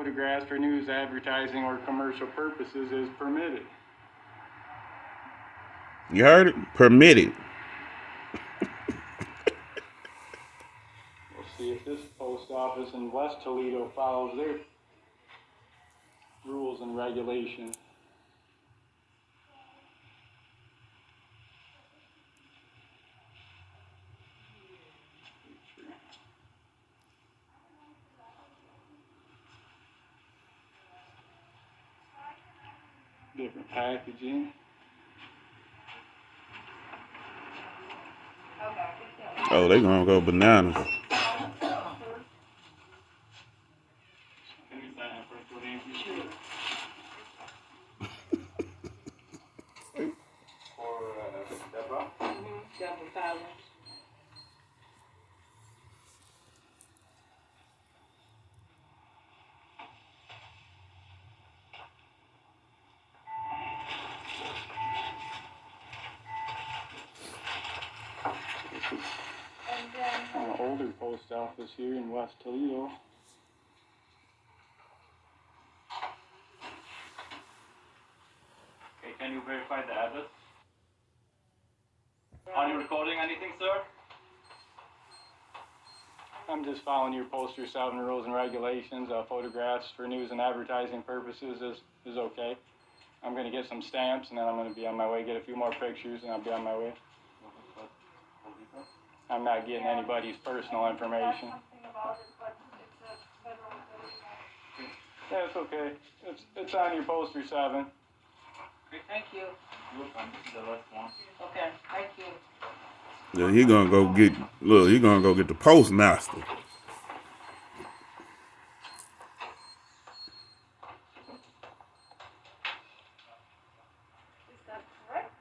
photographs for news, advertising, or commercial purposes is permitted. You heard it? Permitted. We'll see if this post office in West Toledo follows their rules and regulations. Different packaging. Oh, they gonna go bananas. An older post office here in West Toledo. Okay, can you verify the address? Are you recording anything, sir? I'm just following your poster 7 rules and regulations. Photographs for news and advertising purposes is okay. I'm going to get some stamps, and then I'm going to be on my way, get a few more pictures, and I'll be on my way. I'm not getting anybody's personal information. Yeah, it's okay. It's on your poster 7. Okay, thank you. Look, this is the last one. Okay, thank you. Yeah, he gonna go get. Look, he gonna go get the postmaster. Is that correct?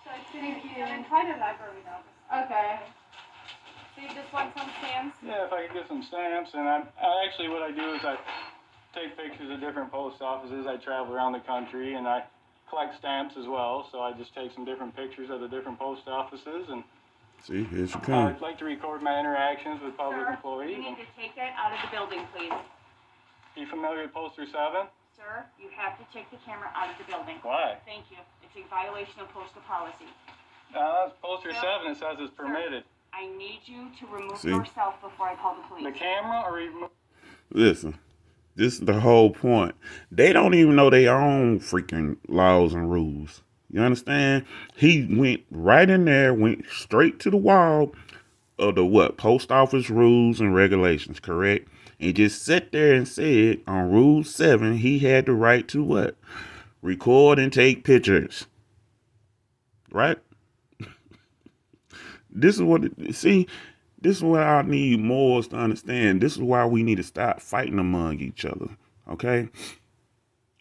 So thank you. And try the library now. Okay. So you just want some stamps? Yeah, if I could get some stamps, and I actually what I do is I take pictures of different post offices. I travel around the country, and I collect stamps as well. So I just take some different pictures of the different post offices, and See, here she comes. I'd like to record my interactions with public Sir, employees. you need to take that out of the building, please. You familiar with poster 7? Sir, you have to take the camera out of the building. Why? Thank you. It's a violation of postal policy. Poster Sir? 7, it says it's permitted. I need you to remove See? yourself before I call the police. The camera or remove? Listen, this is the whole point. They don't even know their own freaking laws and rules. You understand? He went right in there, went straight to the wall of the what? Post office rules and regulations, correct? And just sat there and said on Rule 7, he had the right to what? Record and take pictures. Right? This is what, see, this is what I need Moors to understand. This is why we need to stop fighting among each other, okay?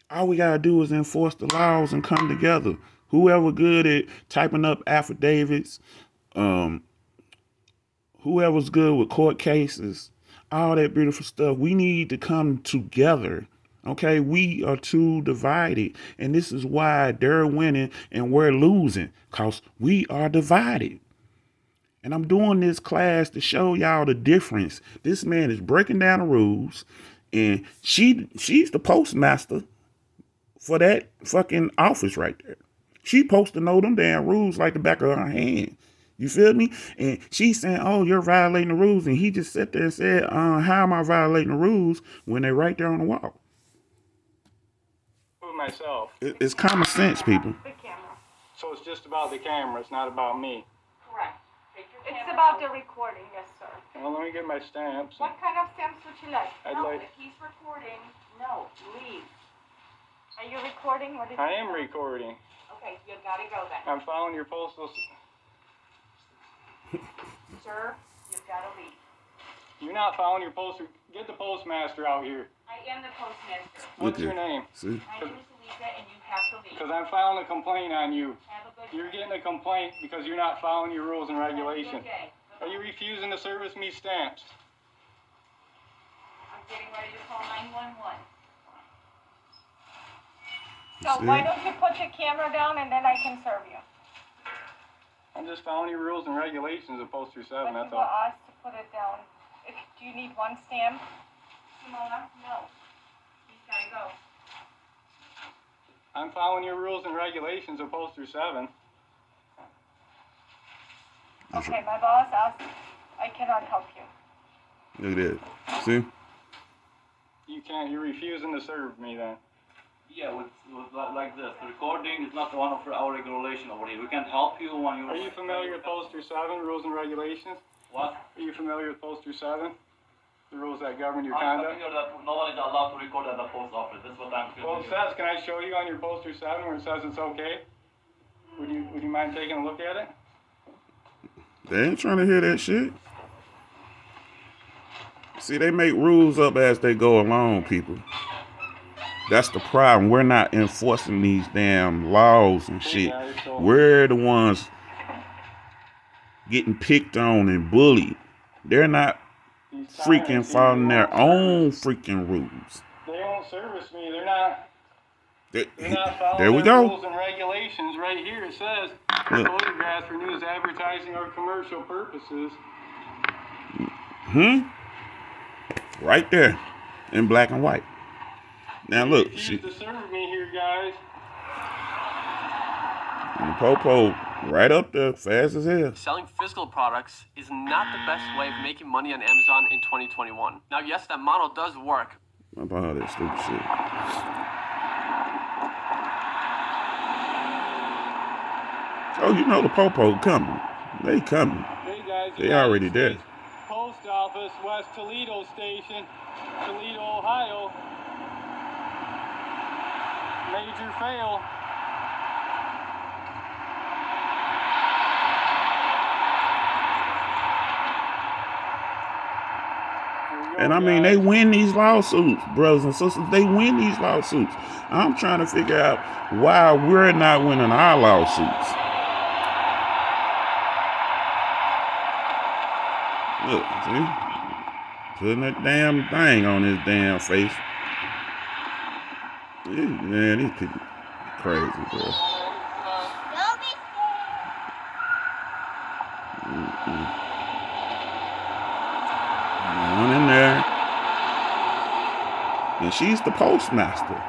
All we got to do is enforce the laws and come together. Whoever good at typing up affidavits, whoever's good with court cases, all that beautiful stuff, we need to come together. Okay, we are too divided, and this is why they're winning and we're losing, because we are divided. And I'm doing this class to show y'all the difference. This man is breaking down the rules, and she's the postmaster for that fucking office right there. She supposed to know them damn rules like the back of her hand. You feel me? And she's saying, oh, you're violating the rules. And he just sat there and said, how am I violating the rules when they're right there on the wall? Myself. It's common sense, people. The camera. So it's just about the camera. It's not about me. Correct. It's about the recording, yes, sir. Well, let me get my stamps. What kind of stamps would you like? I'd No, like- if he's recording, no, leave. Are you recording? What is I am recording. Okay, you gotta go then. I'm following your postal. Sir, you've gotta leave. You're not following your poster. Get the postmaster out here. I am the postmaster. What's Okay. your name? See? My name is Lisa, and you have to leave. Because I'm filing a complaint on you. Have a good You're day. getting a complaint because you're not following your rules and Have a good regulations. day. Are you refusing to service me stamps? I'm getting ready to call 911. See? So why don't you put your camera down and then I can serve you? I'm just following your rules and regulations of poster 7, But that's you were all. asked to put it down. If you you need one stamp? Simona? No. He's gotta go. I'm following your rules and regulations of Poster 7. Okay, my boss asked, I cannot help you. Look at that. See? You can't, you're refusing to serve me then. Yeah, with like this. The recording is not one of our regulation over here. We can't help you when you. Are you familiar with Poster 7, rules and regulations? What? Are you familiar with Poster 7? The rules that govern your I'm conduct? familiar that no one is allowed to record at the post office. That's what I'm Well, it says, can I show you on your Poster 7 where it says it's okay? Would you mind taking a look at it? They ain't trying to hear that shit. See, they make rules up as they go along, people. That's the problem. We're not enforcing these damn laws and shit. We're the ones getting picked on and bullied. They're not freaking following their own freaking rules. They won't service me. They're not There following we their go. rules and regulations. Right here it says photographs for news, advertising, or commercial purposes. Right there in black and white. Now look, she to serve me here, guys. And the popo right up there, fast as hell. Selling physical products is not the best way of making money on Amazon in 2021. Now, yes, that model does work. How about all that stupid shit? Oh, you know the popo coming. They coming. Hey guys, they already there. Post Office, West Toledo Station, Toledo, Ohio. Major fail. And I mean, they win these lawsuits, brothers and sisters. They win these lawsuits. I'm trying to figure out why we're not winning our lawsuits. Look, see? Putting that damn thing on his damn face. Man, these people crazy, bro. One in there. And she's the postmaster.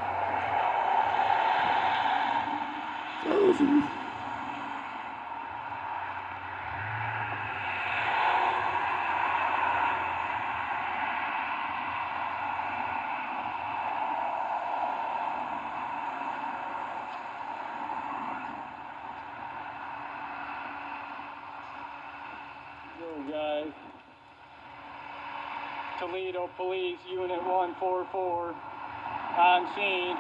Yo, guys. Toledo Police Unit 144 on scene.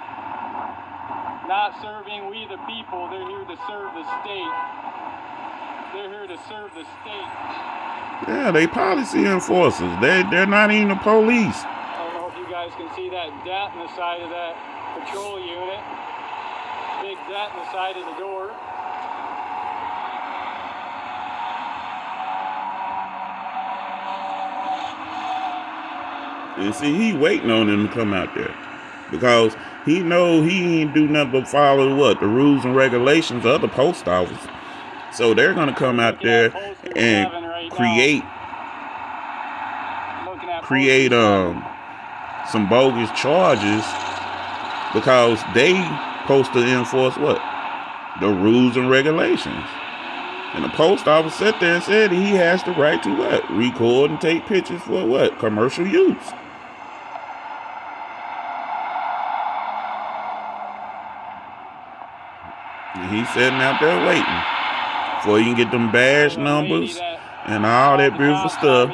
Not serving we the people, they're here to serve the state. They're here to serve the state. Yeah, they policy enforcers. They're not even the police. I don't know if you guys can see that dent in the side of that patrol unit. Big dent in the side of the door. And see, he waiting on them to come out there because he know he ain't do nothing but follow what the rules and regulations of the post office. So they're gonna come out there and create some bogus charges because they supposed to enforce what the rules and regulations. And the post office sat there and said he has the right to what? Record and take pictures for what? Commercial use. And he's sitting out there waiting before you can get them badge numbers and all that beautiful stuff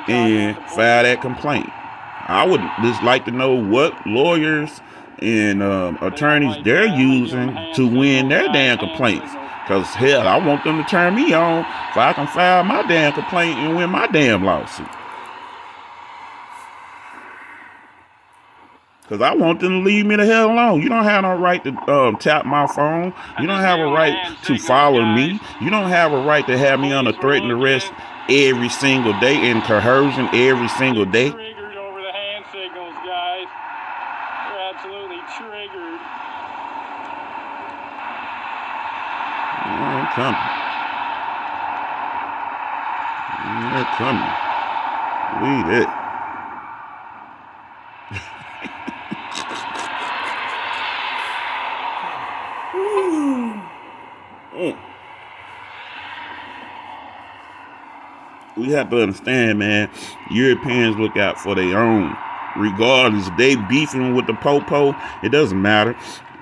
and file that complaint. I would just like to know what lawyers and attorneys they're using to win their damn complaints. Because, hell, I want them to turn me on so I can file my damn complaint and win my damn lawsuit. Because I want them to leave me the hell alone. You don't have no right to tap my phone. You don't have a right to follow me. You don't have a right to have me on a threatened arrest every single day and coercion every single day. Triggered over the hand signals, guys. They're absolutely triggered. They're coming. They're coming. Read it. We have to understand, man, Europeans look out for their own. Regardless, if they beefing with the popo, it doesn't matter.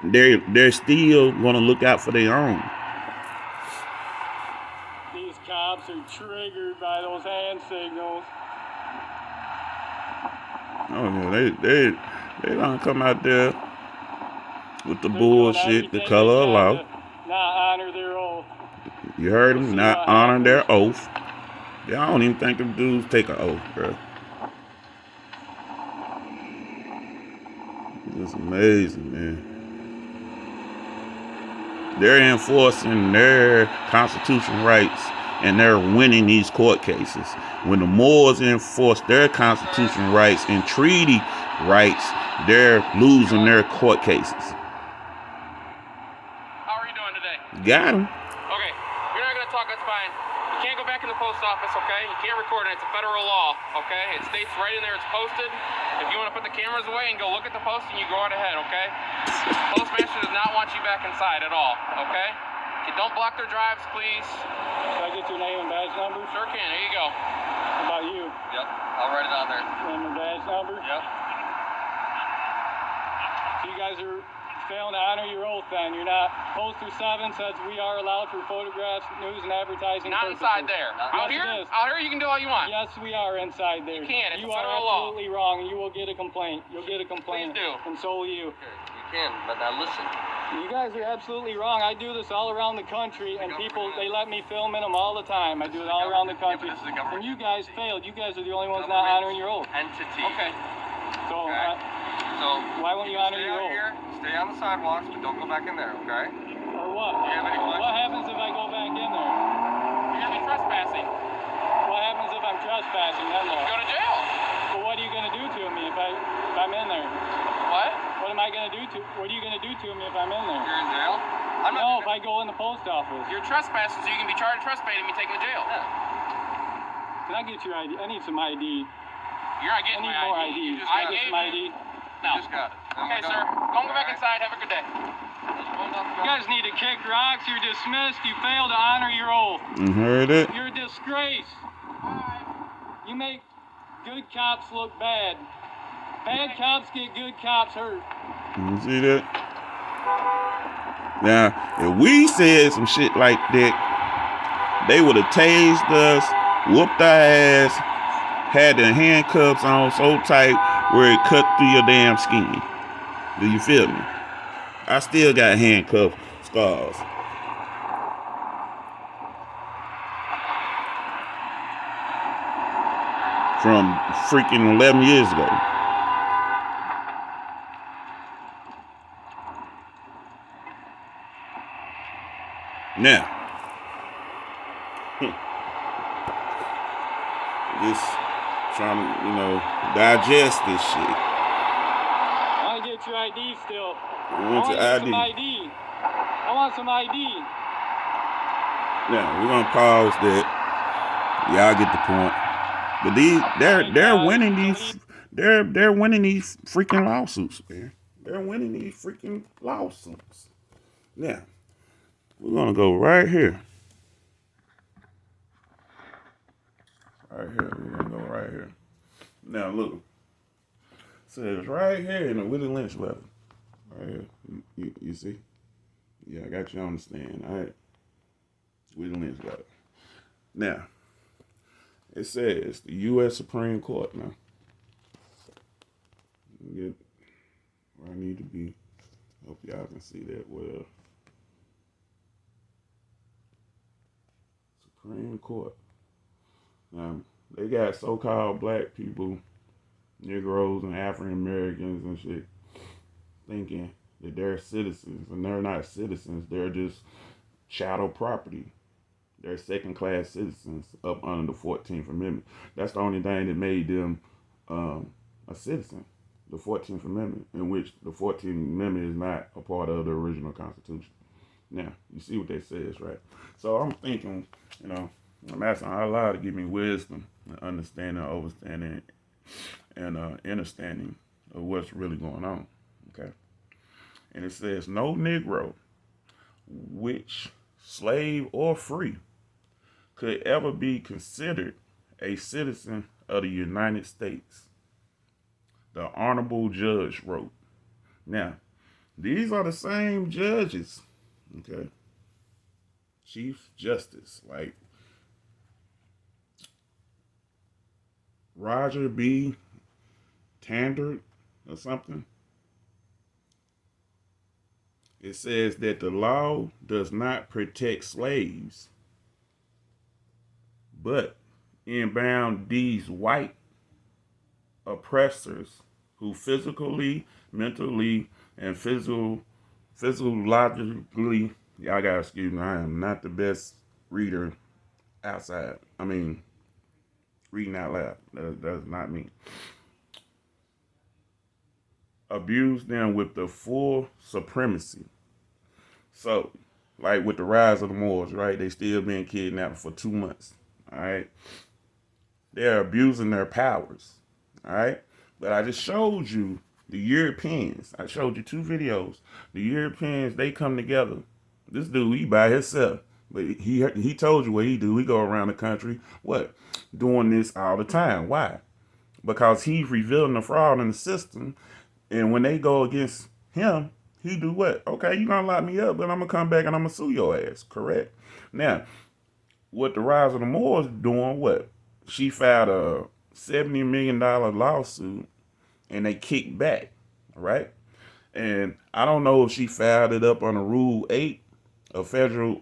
They're still gonna look out for their own. These cops are triggered by those hand signals. Oh yeah, they gonna come out there with the They're bullshit, the doing color of everything law. they can to not honor their oath. You heard We'll them, see not what honoring their happens. oath. Yeah, I don't even think them dudes take an oath, bro. It's amazing, man. They're enforcing their constitutional rights and they're winning these court cases. When the Moors enforce their constitutional rights and treaty rights, they're losing their court cases. How are you doing today? Got them. Okay, you're not gonna talk, that's fine. You can't go back in the post office, okay? You can't record it, it's a federal law, okay? It states right in there, it's posted. If you wanna put the cameras away and go look at the posting, you go right ahead, okay? Postmaster does not want you back inside at all, okay? Don't block their drives, please. Can I get your name and badge number? Sure can, here you go. How about you? Yep, I'll write it on there. Name and badge number? Yep. So you guys are failing to honor your oath then. You're not. Poster 7 says we are allowed for photographs, news, and advertising Not purposes. inside there. Out Yes, here? it is. Out here you can do all you want. Yes, we are inside there. You can't. It's You a are federal law. absolutely wrong, and you will get a complaint. You'll get a complaint. Please do. And so will you. You can, but now listen. You guys are absolutely wrong. I do this all around the country, and people, they let me film in them all the time. I do it all around the country. this is a government And you guys failed. You guys are the only ones not honoring your oath. Entity. Okay. So, Okay. So why won't you honor stay your out oath? here, stay on the sidewalks, but don't go back in there, okay? Or what? Do you have any questions? What happens if I go back in there? You're gonna be trespassing. What happens if I'm trespassing then You what? go to jail. Well, what are you gonna do to me if I'm in there? What? What am I gonna do what are you gonna do to me if I'm in there? You're in jail? I'm No, if not. I go in the post office. You're trespassing, so you can be charged with trespassing and be taken to jail. Can I get your ID? I need some ID. You're not I getting need my more ID. ID. You just I got get it. some ID. No. Just got it. Okay, sir. Don't go back inside. Have a good day. You guys need to kick rocks. You're dismissed. You failed to honor your oath. You heard it? You're a disgrace. You make good cops look bad. Bad cops get good cops hurt. You see that? Now, if we said some shit like that, they would have tased us, whooped our ass, had the handcuffs on so tight where it cut through your damn skin. Do you feel me? I still got handcuff scars. From freaking 11 years ago. Now, just trying to, digest this shit. I want to get your ID still. I want your ID. Some ID. I want some ID. Now, we're gonna pause that. Y'all get the point. But they're winning these they're winning these freaking lawsuits, man. They're winning these freaking lawsuits. Now, we're gonna go right here. Right here. We're gonna go right here. Now look. It says right here in the Willie Lynch letter. Right here. You see? Yeah, I got you on the stand. All right. Willie Lynch letter. Now, it says the U.S. Supreme Court now. Get where I need to be. Hope y'all can see that well. Supreme Court. Now, they got so-called black people, Negroes and African Americans and shit, thinking that they're citizens, and they're not citizens. They're just chattel property. They're second-class citizens up under the 14th Amendment. That's the only thing that made them a citizen, the 14th Amendment, in which the 14th Amendment is not a part of the original Constitution. Now, you see what that says, right? So I'm thinking, I'm asking Allah to give me wisdom an understanding, overstanding, and understanding of what's really going on. Okay. And it says, no Negro, which slave or free, could ever be considered a citizen of the United States. The Honorable Judge wrote. Now, these are the same judges, okay? Chief Justice, like Roger B. Tandert or something. It says that the law does not protect slaves, but inbound these white oppressors who physically, mentally, and physiologically, y'all gotta excuse me, I am not the best reader outside. I mean, reading out loud. That's not me. Abuse them with the full supremacy. So, like with the rise of the Moors, right? They still being kidnapped for 2 months. All right. They're abusing their powers. All right. But I just showed you the Europeans. I showed you 2 videos. The Europeans, they come together. This dude, he by himself. But he told you what he do. He go around the country, what? Doing this all the time. Why? Because he's revealing the fraud in the system. And when they go against him, he do what? Okay, you gonna lock me up, but I'm gonna come back and I'm gonna sue your ass. Correct? Now, what the Rise of the Moors doing, what? She filed a $70 million lawsuit and they kicked back, right? And I don't know if she filed it up on a Rule 8 of federal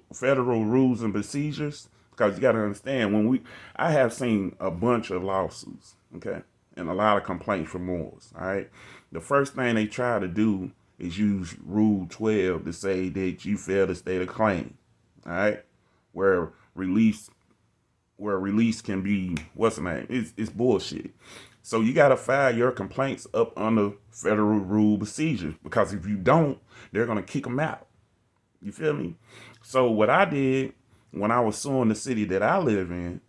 rules and procedures, because you got to understand, I have seen a bunch of lawsuits, okay, and a lot of complaints from Moors, all right? The first thing they try to do is use Rule 12 to say that you failed to state a claim, all right, where release can be, what's the name? It's bullshit. So you got to file your complaints up under federal rule procedures, because if you don't, they're going to kick them out. You feel me? So what I did when I was suing the city that I live in,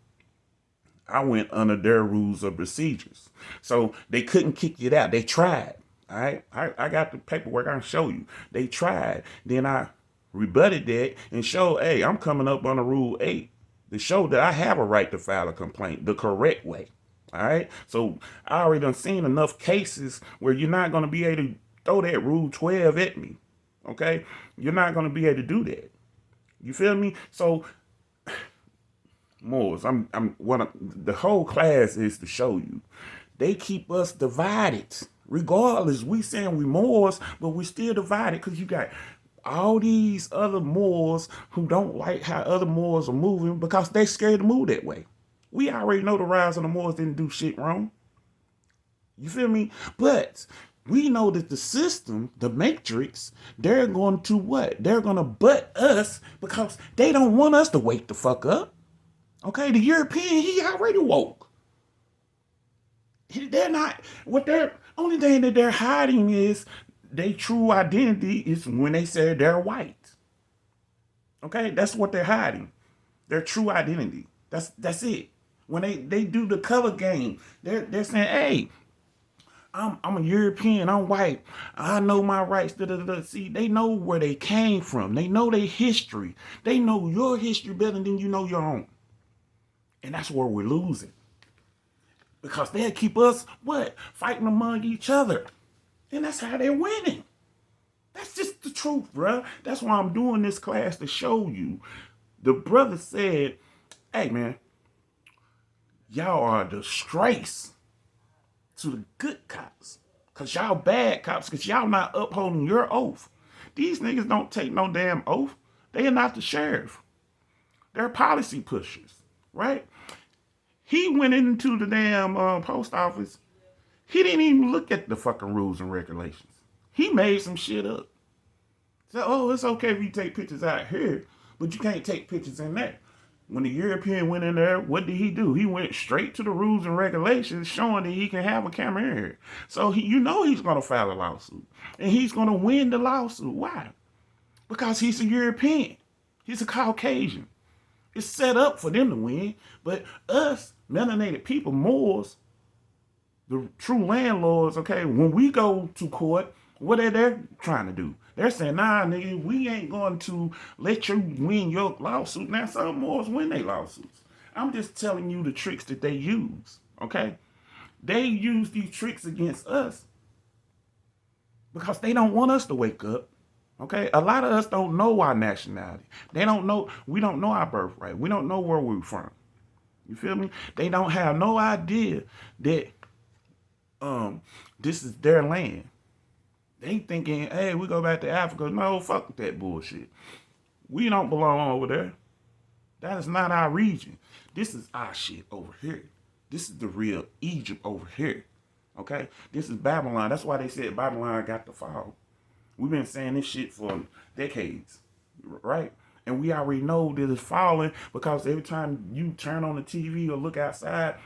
I went under their rules of procedures. So they couldn't kick it out. They tried. All right. I got the paperwork. I can show you. They tried. Then I rebutted that and showed, hey, I'm coming up under Rule 8 to show that I have a right to file a complaint the correct way. All right. So I already done seen enough cases where you're not going to be able to throw that Rule 12 at me. Okay. You're not going to be able to do that. You feel me? So Moors, the whole class is to show you. They keep us divided. Regardless, we saying we Moors, but we still divided because you got all these other Moors who don't like how other Moors are moving because they scared to move that way. We already know the Rise of the Moors didn't do shit wrong. You feel me? But we know that the system, the matrix, they're going to what? They're going to butt us because they don't want us to wake the fuck up. Okay, the European, he already woke. They're not, only thing that they're hiding is their true identity is when they say they're white. Okay, that's what they're hiding. Their true identity. That's it. When they do the color game, they're saying, hey, I'm a European, I'm white, I know my rights. See, they know where they came from. They know their history. They know your history better than you know your own. And that's where we're losing. Because they'll keep us, what? Fighting among each other. And that's how they're winning. That's just the truth, bruh. That's why I'm doing this class, to show you. The brother said, hey, man, y'all are a disgrace to the good cops. Because y'all bad cops, because y'all not upholding your oath. These niggas don't take no damn oath. They are not the sheriff. They're policy pushers, right? He went into the damn post office. He didn't even look at the fucking rules and regulations. He made some shit up. So, oh, it's okay if you take pictures out here, but you can't take pictures in there. When the European went in there, what did he do? He went straight to the rules and regulations, showing that he can have a camera in here. So he's going to file a lawsuit. And he's going to win the lawsuit. Why? Because he's a European. He's a Caucasian. It's set up for them to win. But us, melanated people, Moors, the true landlords, okay, when we go to court, what are they trying to do? They're saying, nah, nigga, we ain't going to let you win your lawsuit. Now, some Moors win their lawsuits. I'm just telling you the tricks that they use, okay? They use these tricks against us because they don't want us to wake up. Okay, a lot of us don't know our nationality. They don't know. We don't know our birthright. We don't know where we're from. You feel me? They don't have no idea that this is their land. They thinking, hey, we go back to Africa. No, fuck that bullshit. We don't belong over there. That is not our region. This is our shit over here. This is the real Egypt over here. Okay? This is Babylon. That's why they said Babylon got to fall. We've been saying this shit for decades, right? And we already know that it's falling because every time you turn on the TV or look outside,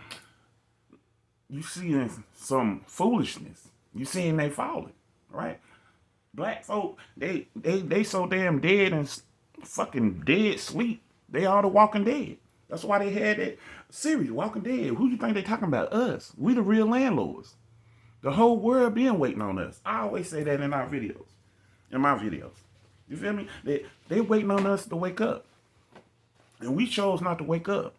you see some foolishness. You seeing they falling, right? Black folk, they so damn dead and fucking dead sleep. They are the Walking Dead. That's why they had that series, Walking Dead. Who you think they talking about? Us. We the real landlords. The whole world been waiting on us. I always say that in our videos. In my videos. You feel me? They waiting on us to wake up. And we chose not to wake up.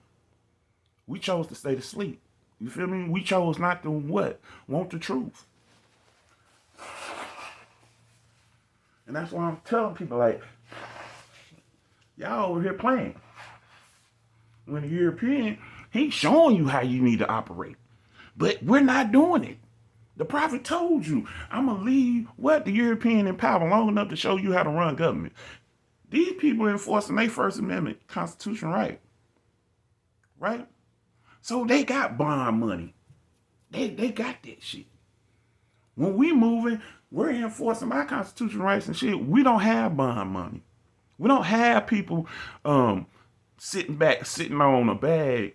We chose to stay to sleep. You feel me? We chose not to what? Want the truth. And that's why I'm telling people, like, y'all over here playing. When the European, he's showing you how you need to operate. But we're not doing it. The prophet told you, I'm going to leave the European in power long enough to show you how to run government. These people are enforcing their First Amendment Constitution right. Right? So they got bond money. They got that shit. When we moving, we're enforcing our constitutional rights and shit. We don't have bond money. We don't have people sitting on a bag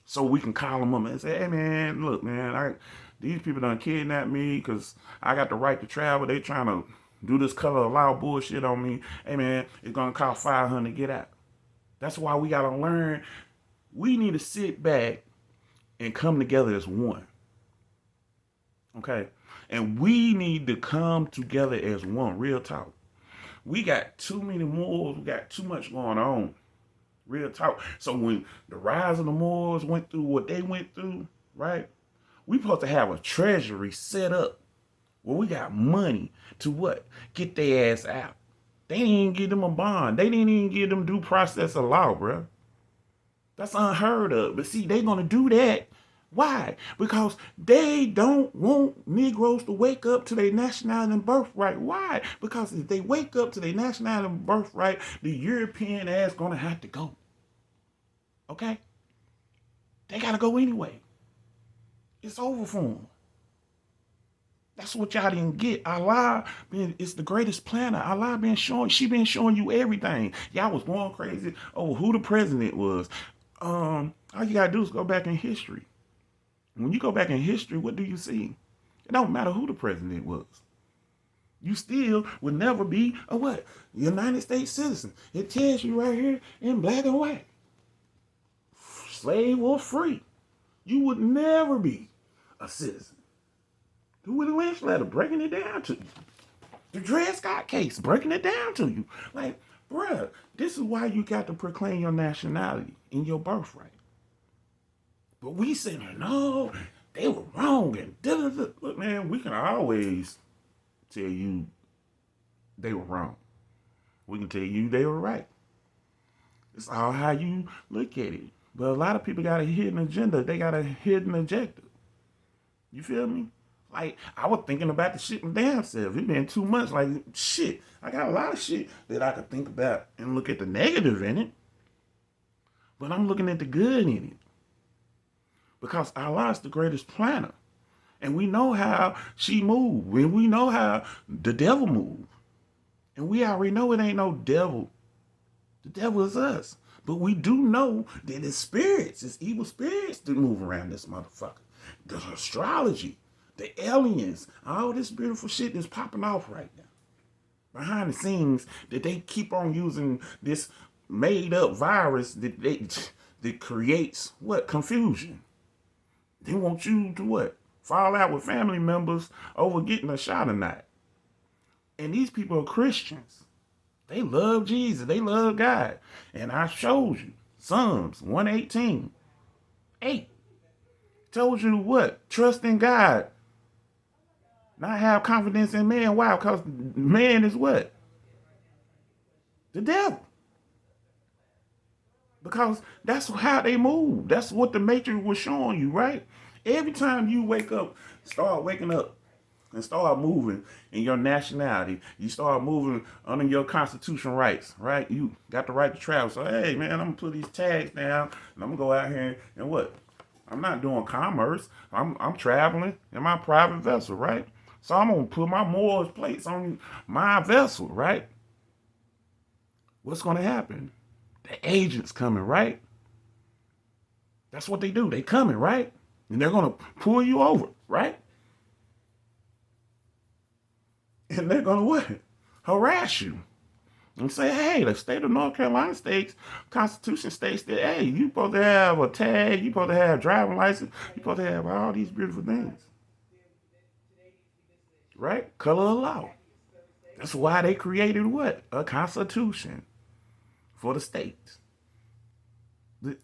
so we can call them up and say, hey man, look man, these people done kidnapped me because I got the right to travel. They trying to do this color of law bullshit on me. Hey man, it's gonna cost $500 to get out. That's why we gotta learn. We need to sit back and come together as one. Okay? And we need to come together as one. Real talk. We got too many Moors. We got too much going on. Real talk. So when the rise of the Moors went through what they went through, right? We supposed to have a treasury set up where we got money to what? Get their ass out. They didn't even give them a bond. They didn't even give them due process of law, bro. That's unheard of. But see, they're going to do that. Why? Because they don't want Negroes to wake up to their nationality and birthright. Why? Because if they wake up to their nationality and birthright, the European ass going to have to go. Okay? They got to go anyway. It's over for them. That's what y'all didn't get. Allah is the greatest planner. Allah she been showing you everything. Y'all was going crazy over who the president was. All you gotta do is go back in history. When you go back in history, what do you see? It don't matter who the president was. You still would never be a what? United States citizen. It tells you right here in black and white. Slave or free. You would never be a citizen. The Willie Lynch letter breaking it down to you. The Dred Scott case breaking it down to you. Like, bruh, this is why you got to proclaim your nationality in your birthright. But we saying, no, they were wrong. And da-da-da. Look, man, we can always tell you they were wrong. We can tell you they were right. It's all how you look at it. But a lot of people got a hidden agenda. They got a hidden objective. You feel me? Like, I was thinking about the shit my damn self. It been 2 months. Like, shit, I got a lot of shit that I could think about and look at the negative in it. But I'm looking at the good in it. Because Allah is the greatest planner. And we know how she moved. And we know how the devil moved. And we already know it ain't no devil. The devil is us. But we do know that it's spirits. It's evil spirits that move around this motherfucker. The astrology. The aliens. All this beautiful shit that's popping off right now. Behind the scenes that they keep on using this made up virus that creates what? Confusion. They want you to what? Fall out with family members over getting a shot or not. And these people are Christians. They love Jesus. They love God. And I showed you Psalms 118, 8. Told you what? Trust in God. Not have confidence in man. Why? Because man is what? The devil. Because that's how they move. That's what the Matrix was showing you, right? Every time you wake up, start waking up and start moving in your nationality, you start moving under your constitutional rights, right? You got the right to travel. So, hey, man, I'm going to put these tags down and I'm going to go out here and what? I'm not doing commerce. I'm traveling in my private vessel, right? So I'm going to put my Moor's plates on my vessel, right? What's going to happen? The agents coming, right? That's what they do. They coming, right? And they're going to pull you over, right? And they're going to what? Harass you. And say, hey, the state of North Carolina states, Constitution states that, hey, you supposed to have a tag, you supposed to have a driving license, you supposed to have all these beautiful things. Right? Color of law. That's why they created what? A constitution for the states.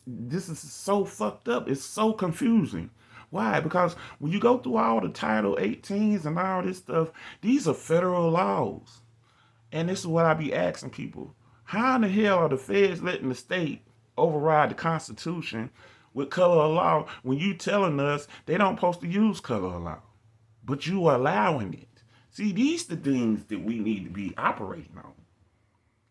This is so fucked up. It's so confusing. Why? Because when you go through all the Title 18s and all this stuff, these are federal laws. And this is what I be asking people. How in the hell are the feds letting the state override the Constitution with color of law when you telling us they don't supposed to use color of law? But you are allowing it. See, these the things that we need to be operating on.